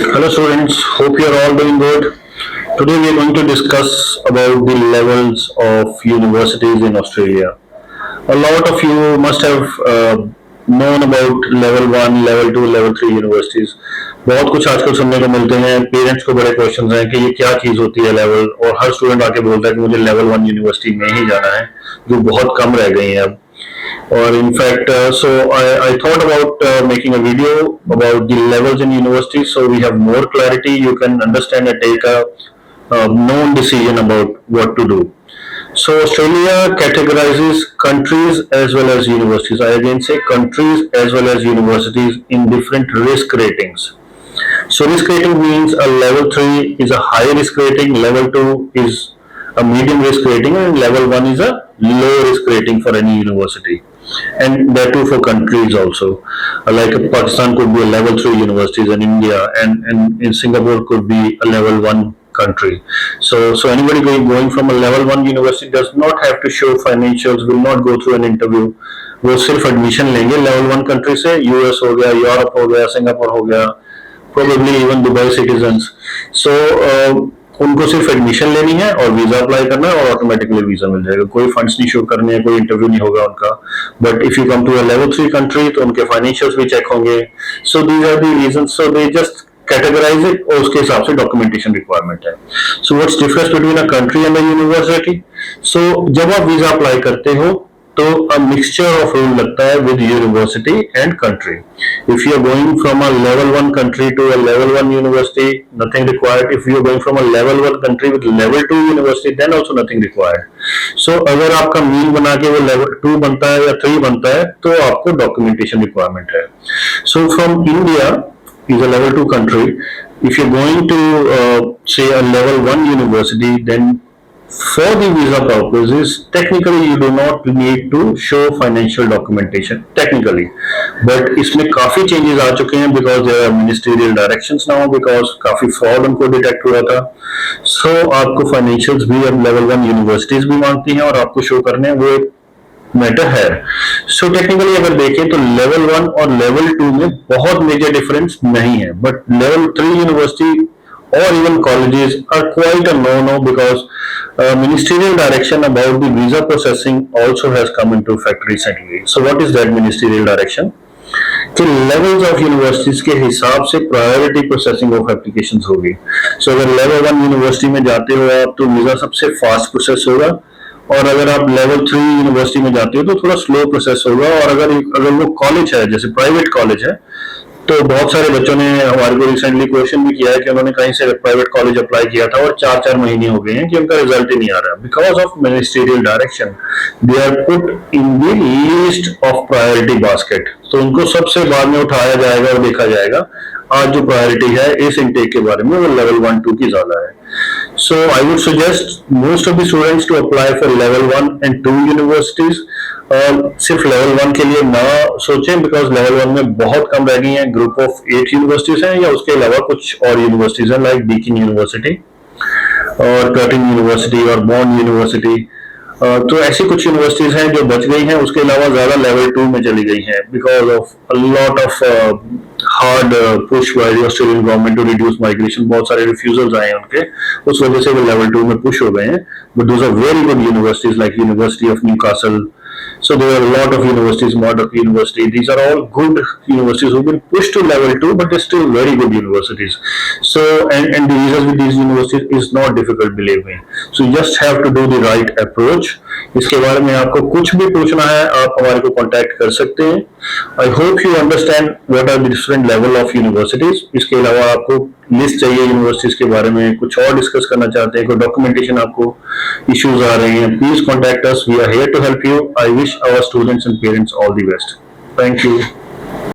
Hello students, hope you are all doing good. Today we are going to discuss about the levels of universities in Australia. A lot of you must have known about level 1, level 2, level 3 universities. बहुत कुछ आजकल सुनने को मिलते हैं, parents को बड़े questions हैं कि ये क्या चीज़ होती है लेवल, और हर स्टूडेंट आके बोलता है कि मुझे लेवल 1 यूनिवर्सिटी में ही जाना है, जो बहुत कम रह गई हैं अब. Or in fact, I thought about making a video about the levels in universities, so we have more clarity. You can understand and take a known decision about what to do. So Australia categorizes countries as well as universities. I again say countries as well as universities in different risk ratings. So risk rating means a level 3 is a high risk rating, level 2 is a medium risk rating, and level 1 is a low risk rating for any university. And that too for countries also. Like Pakistan could be a level 3 universities, and India and in Singapore could be a level 1 country. So anybody going from a level 1 university does not have to show financials, will not go through an interview. वो सिर्फ admission लेंगे level 1 country से. US हो गया, Europe हो गया, Singapore हो गया, प्रोबेबली इवन दुबई सिटीजन्स. सो उनको सिर्फ एडमिशन लेनी है और वीजा अप्लाई करना है और ऑटोमेटिकली वीजा मिल जाएगा. कोई फंड्स नहीं शो करने हैं, कोई इंटरव्यू नहीं होगा उनका. But if you come to a level 3 country तो उनके फाइनेंशियल्स भी चेक होंगे. So these are the reasons. So they just categorise it और उसके हिसाब से डॉक्यूमेंटेशन रिक्वायरमेंट है. So what's difference between a country and a university. So जब आप वीजा अप्लाई करते हो तो a mixture of rule लगता है with university and country. If you are going from a level 1 country to a level 1 university, nothing required. If you are going from a level 1 country with level 2 university, then also nothing required. So अगर आपका मील बना के वो level 2 बनता है या 3 बनता है तो आपको documentation requirement है. So from India is a level 2 country. If you are going to say a level 1 university, then for the visa purposes, technically you do not need to show financial documentation technically, but इसमें काफी changes आ चुके हैं because there are ministerial directions now, because काफी fraud उनको detect हुआ था. So आपको financials भी अब level 1 universities भी मांगती हैं और आपको show करने हैं, वो एक मैटर है. सो टेक्निकली अगर देखें तो लेवल 1 और लेवल 2 में बहुत मेजर डिफरेंस नहीं है, but level 3 university or even colleges are quite a no-no because ministerial direction about the visa processing also has come into effect recently. So what is that ministerial direction? कि levels of universities के हिसाब से priority processing of applications होगी. So अगर level 1 university में जाते हो आप तो वीजा सबसे fast process होगा, और अगर आप लेवल 3 यूनिवर्सिटी में जाते हो तो थोड़ा स्लो प्रोसेस होगा. और अगर वो कॉलेज है, जैसे प्राइवेट कॉलेज है, तो बहुत सारे बच्चों ने हमारे को रिसेंटली क्वेश्चन भी किया है कि उन्होंने कहीं से प्राइवेट कॉलेज अप्लाई किया था और 4-4 महीने हो गए हैं कि उनका रिजल्ट ही नहीं आ रहा because of ministerial direction. They are put in the list of priority basket. तो उनको सबसे बाद में उठाया जाएगा और देखा जाएगा. आज जो प्रायोरिटी है इस इनटेक के बारे में वो लेवल 1-2 की ज्यादा है. So I would suggest most of the students to apply for level 1 and 2 universities. सिर्फ level 1 के लिए ना सोचें because level 1 में बहुत कम रह गई हैं. ग्रुप ऑफ 8 यूनिवर्सिटीज हैं या उसके अलावा कुछ और यूनिवर्सिटीज हैं लाइक डीकिन यूनिवर्सिटी और कर्टिन यूनिवर्सिटी और बॉन्ड यूनिवर्सिटी. तो ऐसी कुछ यूनिवर्सिटीज हैं जो बच गई हैं. उसके अलावा ज्यादा लेवल 2 में चली गई हैं because of a lot of hard push by the Australian government to reduce migration. बहुत सारे refusals आए हैं उनके, उस वजह से वो level 2 में push हो गए हैं. But those are very good universities like University of Newcastle. So there are a lot of universities, Murdoch University. These are all good universities who've been pushed to level 2, but they're still very good universities. So and the visas with these universities is not difficult, believe me. So you just have to do the right approach. इसके बारे में आपको कुछ भी पूछना है आप हमारे को कांटेक्ट कर सकते हैं. I hope you understand what are the different level of universities. इसके अलावा आपको लिस्ट चाहिए यूनिवर्सिटीज के बारे में, कुछ और डिस्कस करना चाहते हैं, कोई डॉक्यूमेंटेशन आपको इश्यूज आ रहे हैं, please contact us. We are here to help you. I wish our students and parents all the best. Thank you.